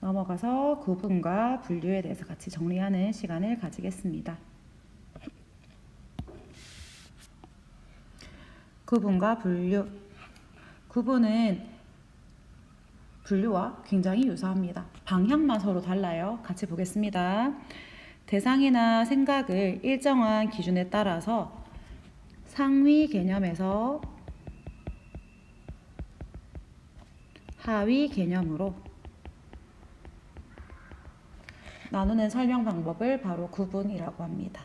넘어가서 구분과 분류에 대해서 같이 정리하는 시간을 가지겠습니다. 구분과 분류. 구분은 분류와 굉장히 유사합니다. 방향만 서로 달라요. 같이 보겠습니다. 대상이나 생각을 일정한 기준에 따라서 상위 개념에서 하위 개념으로 나누는 설명 방법을 바로 구분이라고 합니다.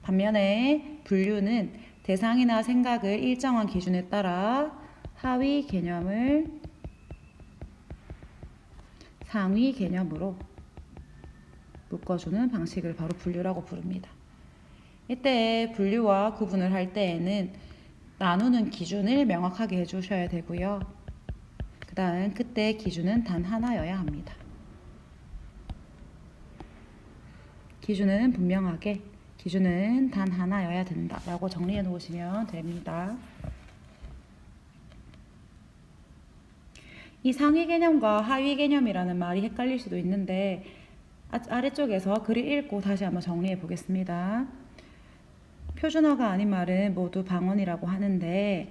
반면에 분류는 대상이나 생각을 일정한 기준에 따라 하위 개념을 상위 개념으로 묶어주는 방식을 바로 분류라고 부릅니다. 이때 분류와 구분을 할 때에는 나누는 기준을 명확하게 해주셔야 되고요. 그 다음 그때 기준은 단 하나여야 합니다. 기준은 분명하게 기준은 단 하나여야 된다라고 정리해 놓으시면 됩니다. 이 상위 개념과 하위 개념이라는 말이 헷갈릴 수도 있는데 아래쪽에서 글을 읽고 다시 한번 정리해 보겠습니다. 표준어가 아닌 말은 모두 방언이라고 하는데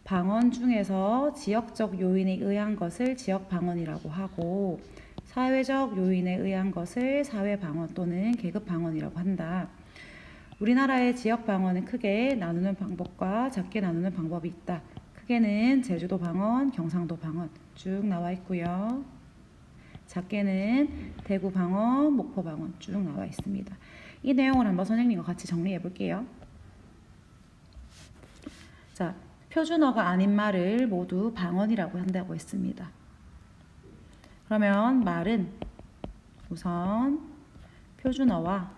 방언 중에서 지역적 요인에 의한 것을 지역 방언이라고 하고 사회적 요인에 의한 것을 사회 방언 또는 계급 방언이라고 한다. 우리나라의 지역 방언은 크게 나누는 방법과 작게 나누는 방법이 있다. 크게는 제주도 방언, 경상도 방언 쭉 나와 있고요. 작게는 대구 방언, 목포 방언 쭉 나와 있습니다. 이 내용을 한번 선생님과 같이 정리해 볼게요. 자, 표준어가 아닌 말을 모두 방언이라고 한다고 했습니다. 그러면 말은 우선 표준어와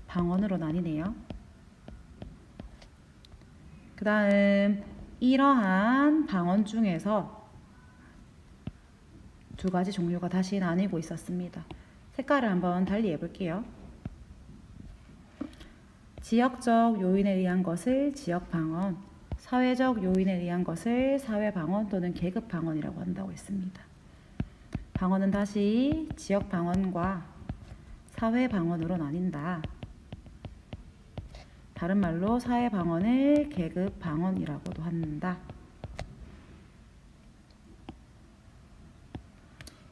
방언으로 나뉘네요. 그 다음 이러한 방언 중에서 두 가지 종류가 다시 나뉘고 있었습니다. 색깔을 한번 달리 해볼게요. 지역적 요인에 의한 것을 지역 방언, 사회적 요인에 의한 것을 사회 방언 또는 계급 방언이라고 한다고 했습니다. 방언은 다시 지역 방언과 사회 방언으로 나뉜다. 다른 말로 사회 방언을 계급 방언이라고도 한다.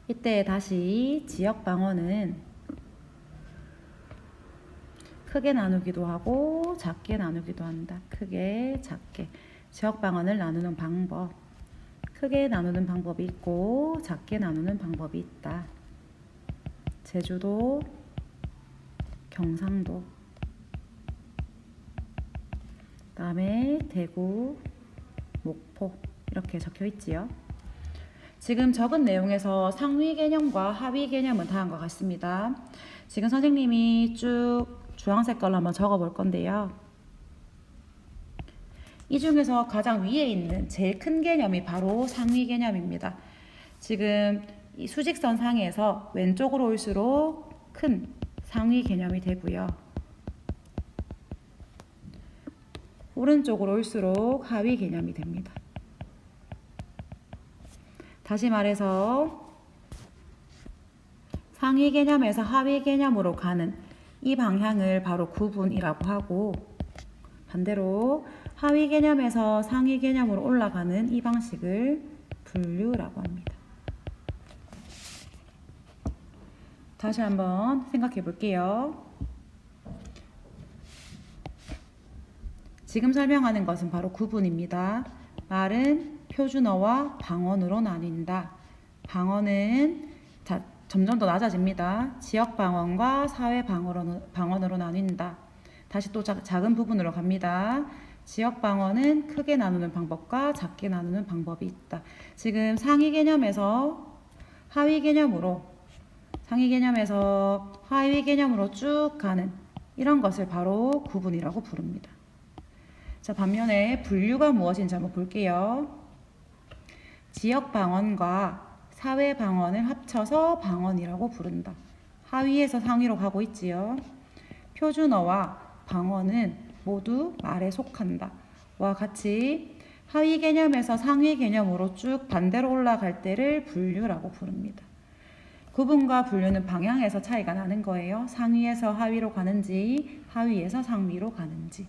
이때 다시 지역 방언은 크게 나누기도 하고 작게 나누기도 한다. 크게, 작게. 지역 방언을 나누는 방법. 크게 나누는 방법이 있고 작게 나누는 방법이 있다. 제주도, 경상도, 그 다음에 대구, 목포 이렇게 적혀 있지요. 지금 적은 내용에서 상위 개념과 하위 개념은 다음과 같습니다. 지금 선생님이 쭉 주황색 걸로 한번 적어 볼 건데요. 이 중에서 가장 위에 있는 제일 큰 개념이 바로 상위 개념입니다. 지금 이 수직선 상에서 왼쪽으로 올수록 큰 상위 개념이 되고요. 오른쪽으로 올수록 하위 개념이 됩니다. 다시 말해서 상위 개념에서 하위 개념으로 가는 이 방향을 바로 구분이라고 하고 반대로 하위 개념에서 상위 개념으로 올라가는 이 방식을 분류라고 합니다. 다시 한번 생각해 볼게요. 지금 설명하는 것은 바로 구분입니다. 말은 표준어와 방언으로 나뉜다. 방언은 점점 더 낮아집니다. 지역 방언과 사회 방언으로 나뉜다. 다시 또 작은 부분으로 갑니다. 지역 방언은 크게 나누는 방법과 작게 나누는 방법이 있다. 지금 상위 개념에서 하위 개념으로 하위 개념으로 쭉 가는 이런 것을 바로 구분이라고 부릅니다. 자, 반면에 분류가 무엇인지 한번 볼게요. 지역 방언과 사회 방언을 합쳐서 방언이라고 부른다. 하위에서 상위로 가고 있지요. 표준어와 방언은 모두 말에 속한다. 와 같이 하위 개념에서 상위 개념으로 쭉 반대로 올라갈 때를 분류라고 부릅니다. 구분과 분류는 방향에서 차이가 나는 거예요. 상위에서 하위로 가는지 하위에서 상위로 가는지.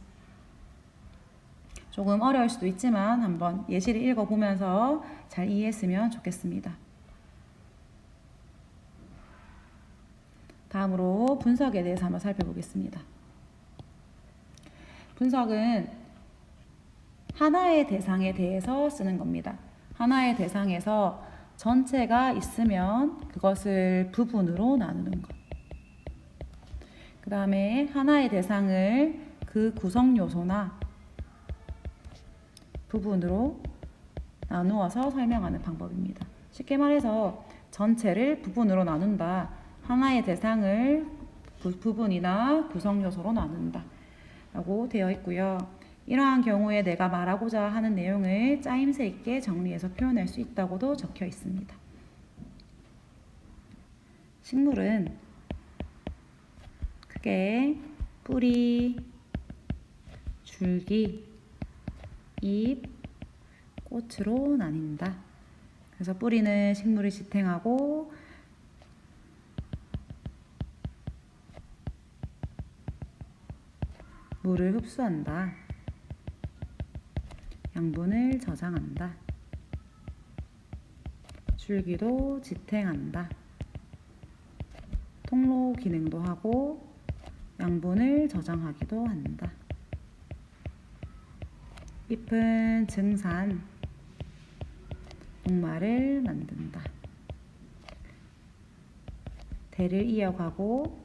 조금 어려울 수도 있지만 한번 예시를 읽어보면서 잘 이해했으면 좋겠습니다. 다음으로 분석에 대해서 한번 살펴보겠습니다. 분석은 하나의 대상에 대해서 쓰는 겁니다. 하나의 대상에서 전체가 있으면 그것을 부분으로 나누는 것. 그 다음에 하나의 대상을 그 구성 요소나 부분으로 나누어서 설명하는 방법입니다. 쉽게 말해서 전체를 부분으로 나눈다. 하나의 대상을 부분이나 구성 요소로 나눈다. 라고 되어 있고요. 이러한 경우에 내가 말하고자 하는 내용을 짜임새 있게 정리해서 표현할 수 있다고도 적혀 있습니다. 식물은 크게 뿌리, 줄기, 잎, 꽃으로 나뉜다. 그래서 뿌리는 식물을 지탱하고 물을 흡수한다. 양분을 저장한다. 줄기도 지탱한다. 통로 기능도 하고 양분을 저장하기도 한다. 잎은 증산, 목말을 만든다. 대를 이어가고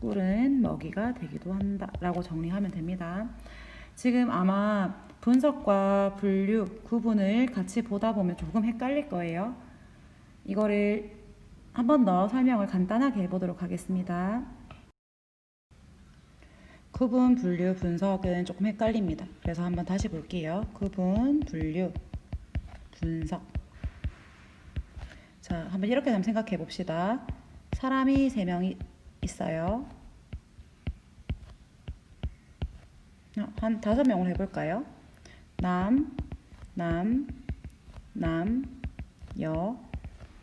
꿀은 먹이가 되기도 한다 라고 정리하면 됩니다. 지금 아마 분석과 분류, 구분을 같이 보다 보면 조금 헷갈릴 거예요. 이거를 한 번 더 설명을 간단하게 해보도록 하겠습니다. 구분, 분류, 분석은 조금 헷갈립니다. 그래서 한번 다시 볼게요. 구분, 분류, 분석. 자, 한번 이렇게 한번 생각해 봅시다. 사람이 3명이 있어요. 한 5명으로 해볼까요? 남,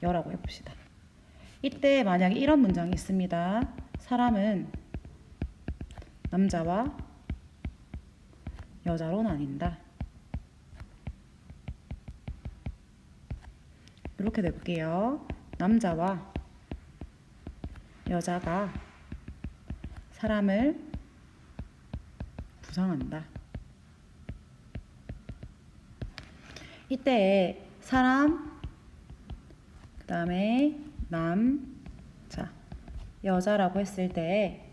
여라고 해봅시다. 이때 만약에 이런 문장이 있습니다. 사람은 남자와 여자로 나뉜다. 이렇게 해볼게요. 남자와 여자가 사람을 구성한다. 이때 사람, 그 다음에 남, 자, 여자라고 했을 때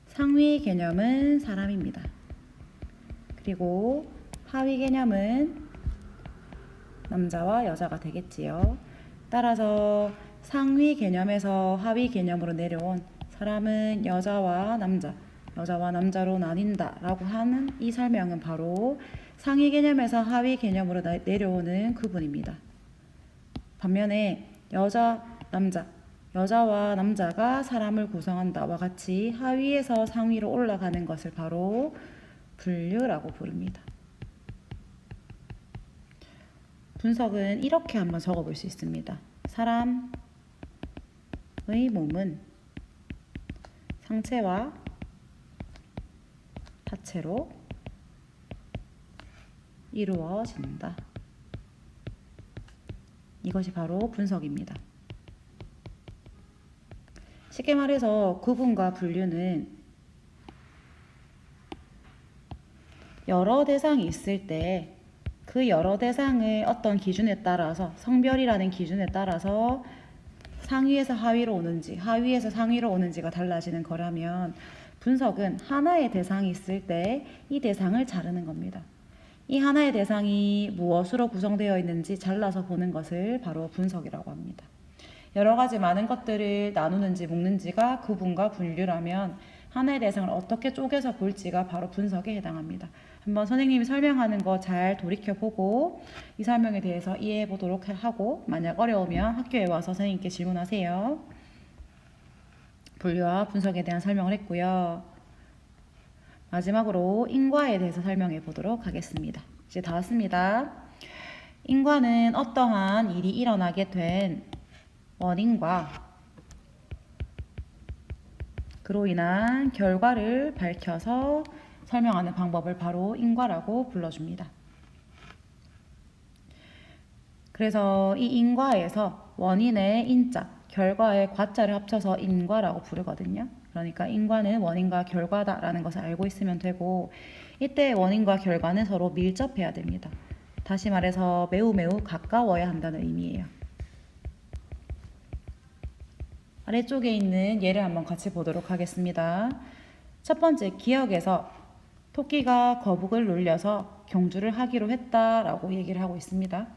상위 개념은 사람입니다. 그리고 하위 개념은 남자와 여자가 되겠지요. 따라서 상위 개념에서 하위 개념으로 내려온 사람은 여자와 남자로 나뉜다 라고 하는 이 설명은 바로 상위 개념에서 하위 개념으로 내려오는 구분입니다. 반면에 여자와 남자가 사람을 구성한다와 같이 하위에서 상위로 올라가는 것을 바로 분류라고 부릅니다. 분석은 이렇게 한번 적어볼 수 있습니다. 사람의 몸은 상체와 하체로 이루어진다. 이것이 바로 분석입니다. 쉽게 말해서 구분과 분류는 여러 대상이 있을 때 그 여러 대상을 어떤 기준에 따라서 성별이라는 기준에 따라서 상위에서 하위로 오는지 하위에서 상위로 오는지가 달라지는 거라면 분석은 하나의 대상이 있을 때 이 대상을 자르는 겁니다. 이 하나의 대상이 무엇으로 구성되어 있는지 잘라서 보는 것을 바로 분석이라고 합니다. 여러 가지 많은 것들을 나누는지 묶는지가 구분과 분류라면 하나의 대상을 어떻게 쪼개서 볼지가 바로 분석에 해당합니다. 한번 선생님이 설명하는 거 잘 돌이켜보고 이 설명에 대해서 이해해 보도록 하고 만약 어려우면 학교에 와서 선생님께 질문하세요. 분류와 분석에 대한 설명을 했고요. 마지막으로 인과에 대해서 설명해 보도록 하겠습니다. 이제 다 왔습니다. 인과는 어떠한 일이 일어나게 된 원인과 그로 인한 결과를 밝혀서 설명하는 방법을 바로 인과라고 불러줍니다. 그래서 이 인과에서 원인의 인자, 결과의 과자를 합쳐서 인과라고 부르거든요. 그러니까 인과는 원인과 결과다라는 것을 알고 있으면 되고, 이때 원인과 결과는 서로 밀접해야 됩니다. 다시 말해서 매우 가까워야 한다는 의미예요. 아래쪽에 있는 예를 한번 같이 보도록 하겠습니다. 첫 번째, 기역에서 토끼가 거북을 놀려서 경주를 하기로 했다라고 얘기를 하고 있습니다.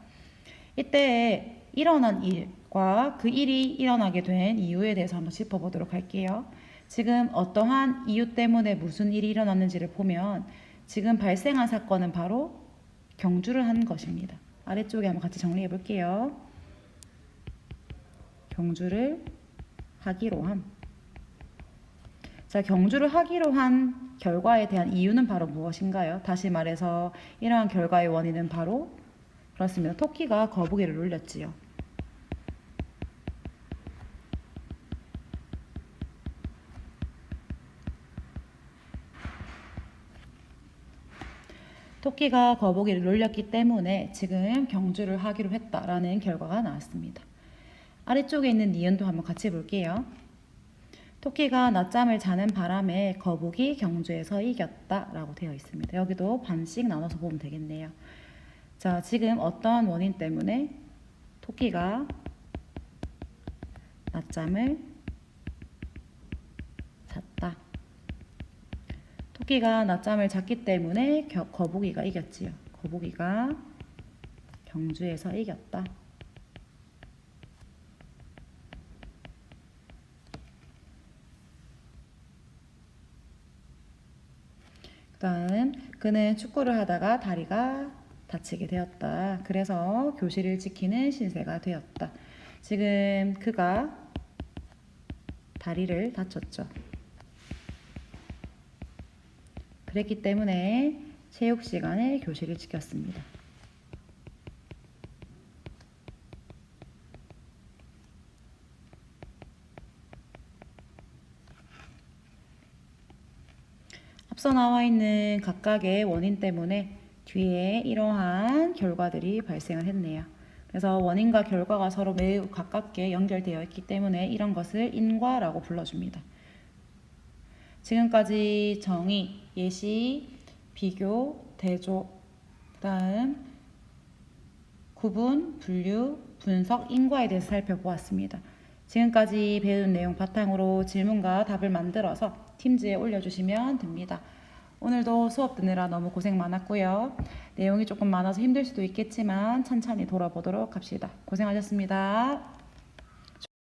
이때 일어난 일과 그 일이 일어나게 된 이유에 대해서 한번 짚어보도록 할게요. 지금 어떠한 이유 때문에 무슨 일이 일어났는지를 보면 지금 발생한 사건은 바로 경주를 한 것입니다. 아래쪽에 한번 같이 정리해 볼게요. 경주를 하기로 함. 자, 경주를 하기로 한 결과에 대한 이유는 바로 무엇인가요? 다시 말해서 이러한 결과의 원인은 바로 그렇습니다. 토끼가 거북이를 놀렸지요. 토끼가 거북이를 놀렸기 때문에 지금 경주를 하기로 했다라는 결과가 나왔습니다. 아래쪽에 있는 니은도 한번 같이 볼게요. 토끼가 낮잠을 자는 바람에 거북이 경주에서 이겼다라고 되어 있습니다. 여기도 반씩 나눠서 보면 되겠네요. 자, 지금 어떠한 원인 때문에 토끼가 낮잠을 잤다. 토끼가 낮잠을 잤기 때문에 거북이가 이겼지요. 거북이가 경주에서 이겼다. 그 다음, 그는 축구를 하다가 다리가 다치게 되었다. 그래서 교실을 지키는 신세가 되었다. 지금 그가 다리를 다쳤죠. 그랬기 때문에 체육 시간에 교실을 지켰습니다. 앞서 나와 있는 각각의 원인 때문에 뒤에 이러한 결과들이 발생을 했네요. 그래서 원인과 결과가 서로 매우 가깝게 연결되어 있기 때문에 이런 것을 인과라고 불러줍니다. 지금까지 정의, 예시, 비교, 대조, 그 다음 구분, 분류, 분석, 인과에 대해서 살펴보았습니다. 지금까지 배운 내용 바탕으로 질문과 답을 만들어서 팀즈에 올려주시면 됩니다. 오늘도 수업 듣느라 너무 고생 많았고요. 내용이 조금 많아서 힘들 수도 있겠지만 천천히 돌아보도록 합시다. 고생하셨습니다.